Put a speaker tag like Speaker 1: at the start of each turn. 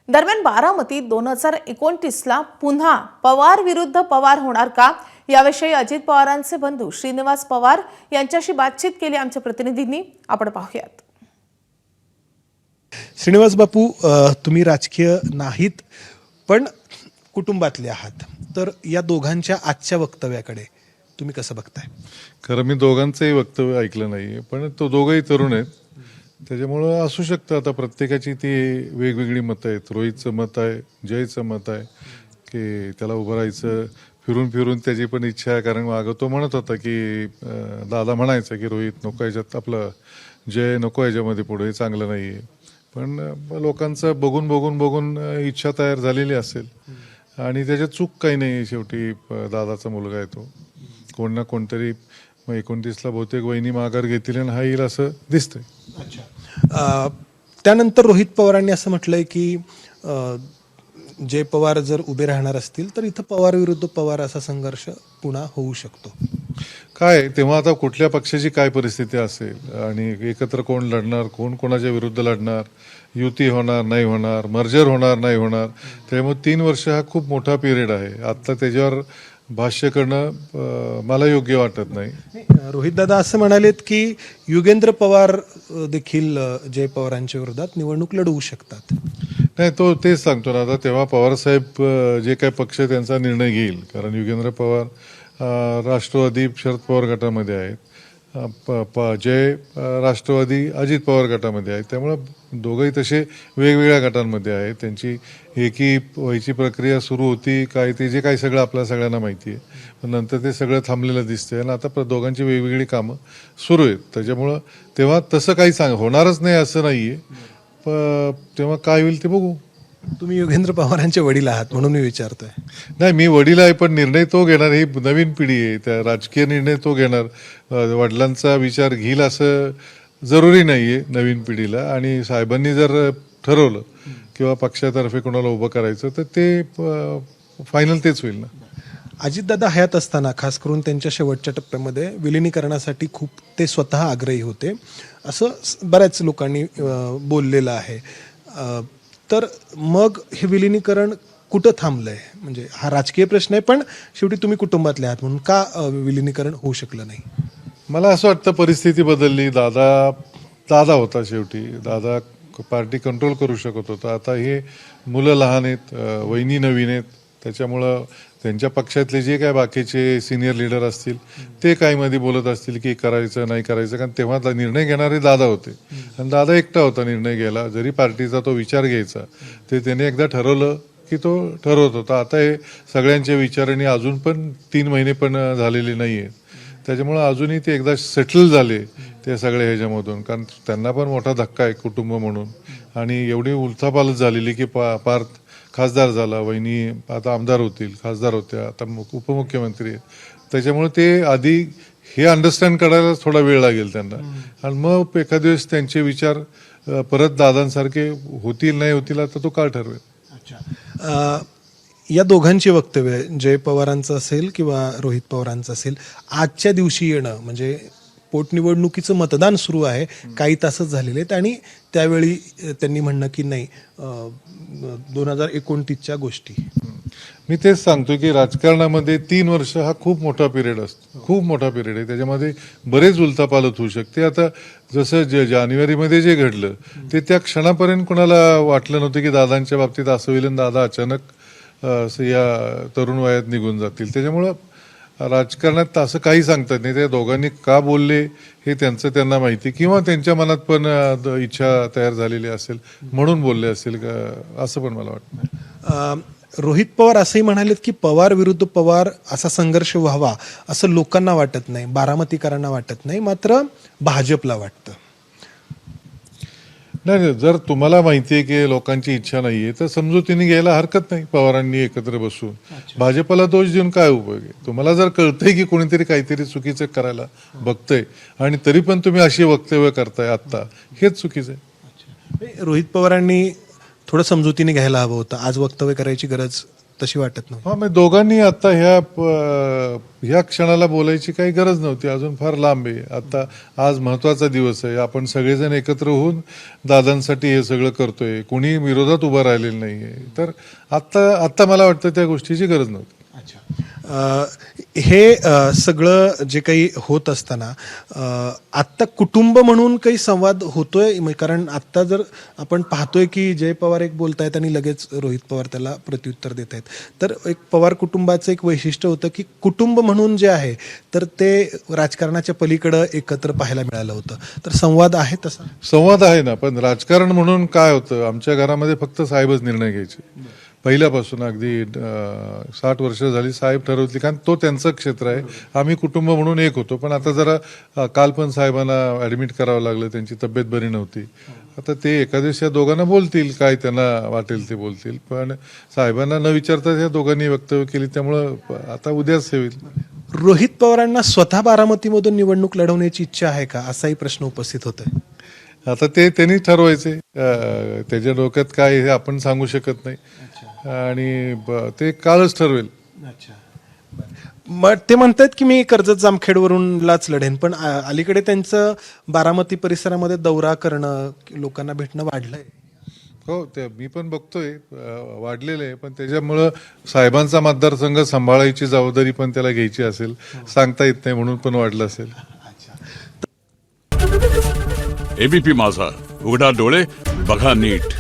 Speaker 1: दरम्यान बारामतीत 2029ला पुन्हा पवार विरुद्ध पवार होणार का, याविषयी अजित पवारांचे बंधू श्रीनिवास पवार यांच्याशी बातचीत केली आमच्या प्रतिनिधींनी. आपण पाहूयात.
Speaker 2: श्रीनिवास बापू, तुम्ही राजकीय नाहीत पण कुटुंबातले आहात, तर या दोघांच्या आजच्या वक्तव्याकडे तुम्ही कसं बघताय?
Speaker 3: खरं मी दोघांचंही वक्तव्य ऐकलं नाही, पण तो दोघंही तरुण आहेत, त्याच्यामुळं असू शकतं. आता प्रत्येकाची ती वेगवेगळी मतं आहेत. रोहितचं मत आहे, जयचं मत आहे की त्याला उभं राहायचं, फिरून फिरून त्याची पण इच्छा आहे. कारण मागं तो म्हणत होता की दादा म्हणायचा की रोहित नको याच्यात, आपलं जय नको याच्यामध्ये पुढे, चांगलं नाही आहे. पण लोकांचं बघून बघून बघून इच्छा तयार झालेली असेल आणि त्याच्यात चूक काही नाही. शेवटी दादाचा मुलगा आहे तो, कोण ना कोणतरी 29ला बहुतेक वहिनी माघार घेतील आणि हा येईल असं दिसतंय.
Speaker 2: त्यानंतर रोहित पवारांनी असं म्हटलंय की जय पवार जर उभे राहणार असतील तर इथं पवार विरुद्ध पवार असा संघर्ष पुन्हा होऊ शकतो.
Speaker 3: काय तेव्हा आता कुठल्या पक्षाची काय परिस्थिती असेल आणि एकत्र कोण लढणार, कोण कोणाच्या विरुद्ध लढणार, युती होणार नाही होणार, मर्जर होणार नाही होणार, त्यामुळे 3 वर्ष हा खूप मोठा पिरियड आहे. आता त्याच्यावर भाष्य करणं मला योग्य वाटत नाही.
Speaker 2: रोहित दादा असं म्हणालेत की युगेंद्र पवार देखील जय पवारांच्या विरोधात निवडणूक लढवू शकतात.
Speaker 3: नाही, तो तेच सांगतो ना. आता तेव्हा पवारसाहेब जे काय पक्ष त्यांचा निर्णय घेईल, कारण युगेंद्र पवार राष्ट्रवादी शरद पवार गटामध्ये आहेत, जय राष्ट्रवादी अजित पवार गटामध्ये आहेत. त्यामुळं दोघंही तसे वेगवेगळ्या गटांमध्ये आहेत. त्यांची एकी व्हायची प्रक्रिया सुरू होती काय, ते जे काही सगळं आपल्या सगळ्यांना माहिती आहे. पण नंतर ते सगळं थांबलेलं दिसतंय आणि आता दोघांची वेगवेगळी कामं सुरू आहेत. त्याच्यामुळं तेव्हा तसं काही होणारच नाही असं नाही आहे. तेव्हा काय होईल ते बघू.
Speaker 2: तुम्ही युगेंद्र पवारांचे वडील आहात म्हणून मी विचारतोय.
Speaker 3: नाही, मी वडील आहे पण निर्णय तो घेणार. ही नवीन पिढी आहे, त्या राजकीय निर्णय तो घेणार. वडिलांचा विचार घेईल असं जरुरी नाही आहे नवीन पिढीला. आणि साहेबांनी जर ठरवलं किंवा पक्षातर्फे कोणाला उभं करायचं तर ते फायनल तेच होईल ना.
Speaker 2: अजितदादा हयात असताना खास करून त्यांच्या शेवटच्या टप्प्यामध्ये विलिनीकरणासाठी खूप ते स्वतः आग्रही होते असं बऱ्याच लोकांनी बोललेलं आहे. तर मग हे विलिनीकरण कुठं थांबलंय? म्हणजे हा राजकीय प्रश्न आहे पण शेवटी तुम्ही कुटुंबातले आहात म्हणून का विलिनीकरण होऊ शकलं नाही?
Speaker 3: मला असं वाटतं परिस्थिती बदलली. दादा होता शेवटी, दादा पार्टी कंट्रोल करू शकत होता. आता हे मुलं लहान आहेत, वहिनी नवीन आहेत, त्याच्यामुळं त्यांच्या पक्षातले जे काय बाकीचे सिनियर लीडर असतील ते काही मध्ये बोलत असतील की करायचं नाही करायचं. कारण तेव्हा निर्णय घेणारे दादा होते आणि दादा एकटा होता निर्णय घ्यायला. जरी पार्टीचा तो विचार घ्यायचा ते त्याने एकदा ठरवलं की तो ठरवत होता. आता हे सगळ्यांच्या विचारांनी अजून पण 3 महिने पण झालेले नाही आहेत. त्याच्यामुळं अजूनही ते एकदा सेटल झाले ते सगळे ह्याच्यामधून. कारण त्यांना पण मोठा धक्का आहे कुटुंब म्हणून. आणि एवढी उलथापालथ झालेली की पार खासदार झाला, वहिनी आता आमदार होतील, खासदार होत्या, आता उपमुख्यमंत्री आहेत. त्याच्यामुळे ते आधी हे अंडरस्टँड करायला थोडा वेळ लागेल त्यांना. आणि मग एखाद्या दिवस त्यांचे विचार परत दादांसारखे होतील नाही होतील आता तो काळ ठरवेल.
Speaker 2: अच्छा, या दोघांची वक्तव्य जय पवारांचं असेल किंवा रोहित पवारांचं असेल, आजच्या दिवशी येणं म्हणजे पोटनिवडणुकीचं मतदान सुरू आहे, काही तासच झालेले आहेत आणि त्यावेळी त्यांनी म्हणणं की नाही 2029च्या गोष्टी.
Speaker 3: मी तेच सांगतो की राजकारणामध्ये 3 वर्ष हा खूप मोठा पिरियड असतो, खूप मोठा पिरियड आहे. त्याच्यामध्ये बरेच उलथापालथ होऊ शकते. आता जसं जानेवारीमध्ये जे घडलं ते त्या क्षणापर्यंत कोणाला वाटलं नव्हतं की दादांच्या बाबतीत असं होईल आणि दादा अचानक या तरुण वयात निघून जातील. त्याच्यामुळं राजकारणात असं काही सांगतात नाही. त्या दोघांनी का बोलले हे त्यांना माहिती, किंवा त्यांच्या मनात पण इच्छा तयार झालेली असेल म्हणून बोलले असेल का, असं पण मला वाटतं.
Speaker 2: रोहित पवार असंही म्हणालेत की पवार विरुद्ध पवार असा संघर्ष व्हावा असं लोकांना वाटत नाही, बारामतीकरांना वाटत नाही, मात्र भाजपला वाटतं.
Speaker 3: नाही, जर तुम्हाला माहिती आहे की लोकांची इच्छा नाहीये तर समजुतीने घ्यायला हरकत नाही. पवारांनी एकत्र बसून भाजपला दोष देऊन काय उपयोग आहे? तुम्हाला जर कळतंय की कोणीतरी काहीतरी चुकीचं करायला बघतंय आणि तरी पण तुम्ही अशी वक्तव्य करताय आता, हेच चुकीचं आहे.
Speaker 2: रोहित पवारांनी थोडं समजुतीने घ्यायला हवं होतं. आज वक्तव्य करायची गरज तशी वाटत नाही.
Speaker 3: हा, म्हणजे दोघांनी आता ह्या क्षणाला बोलायची काही गरज नव्हती, अजून फार लांब आहे. आता आज महत्वाचा दिवस आहे, आपण सगळेजण एकत्र होऊन दादांसाठी हे सगळं करतोय, कोणी विरोधात उभं राहिलेलं नाहीये. तर आता मला वाटतं त्या गोष्टीची गरज नव्हती.
Speaker 2: हे सगळं जे काही होत असताना आत्ता कुटुंब म्हणून काही संवाद होतोय, कारण आत्ता जर आपण पाहतोय की जय पवार एक बोलतायत आणि लगेच रोहित पवार त्याला प्रत्युत्तर देत आहेत. तर एक पवार कुटुंबाचं एक वैशिष्ट्य होतं की कुटुंब म्हणून जे आहे तर ते राजकारणाच्या पलीकडं एकत्र पाहायला मिळालं होतं. तर संवाद आहे तसा?
Speaker 3: संवाद आहे ना, पण राजकारण म्हणून काय होतं, आमच्या घरामध्ये फक्त साहेबच निर्णय घ्यायचे पहिल्यापासून. अगदी 60 वर्ष झाली साहेब ठरवली, कारण तो त्यांचं क्षेत्र आहे. आम्ही कुटुंब म्हणून एक होतो. पण आता जरा काल पण साहेबांना ऍडमिट करावं लागलं, त्यांची तब्येत बरी नव्हती. आता ते एका दिवशी या दोघांना बोलतील, काय त्यांना वाटेल ते बोलतील. पण साहेबांना न विचारता या दोघांनी वक्तव्य केली, त्यामुळं आता उद्याच हे होईल.
Speaker 2: रोहित पवारांना स्वतः बारामतीमधून निवडणूक लढवण्याची इच्छा आहे का, असाही प्रश्न उपस्थित होतोय.
Speaker 3: आता ते त्यांनी ठरवायचे. त्याच्या डोक्यात काय हे आपण सांगू शकत नाही, आणि ते कालच ठरवेल.
Speaker 2: मग ते म्हणतात की मी कर्जत जामखेडवरूनच लढेन, पण अलीकडे त्यांचं बारामती परिसरामध्ये दौरा करणं, लोकांना भेटणं वाढलंय.
Speaker 3: हो, ते मी पण बघतोय वाढलेलं आहे. पण त्याच्यामुळं साहेबांचा मतदारसंघ सांभाळायची जबाबदारी पण त्याला घ्यायची असेल, सांगता येत नाही, म्हणून पण वाढलं असेल.
Speaker 4: एबीपी माझा, उघडा डोळे बघा नीट.